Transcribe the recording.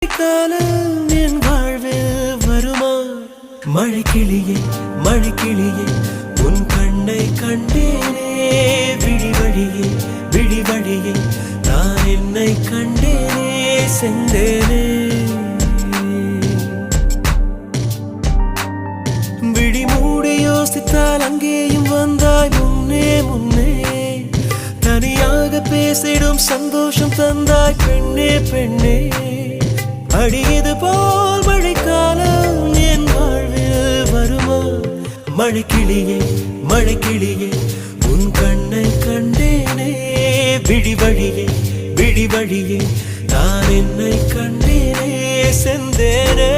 காலம் என் வாழ்வில் வருமா? மழைக்கிளியே மழைக்கிளியே உன் கண்ணை கண்டேனே, விழிவழியே விழிவழியே நான் என்னை கண்டேனே, செந்தேனே. விழி மூடி யோசித்தால் அங்கேயும் வந்தாய் முன்னே முன்னே, தனியாக பேசிடும் சந்தோஷம் தந்தாய் பெண்ணே பெண்ணே. அடியது போல் மழைக்காலம் என் வாழ்வில் வருமா? மழைக்கிளியே மழைக்கிளியே உன் கண்ணை கண்டேனே, விழிவழியே விழிவழியே நான் என்னை கண்டேனே, செந்தேனே.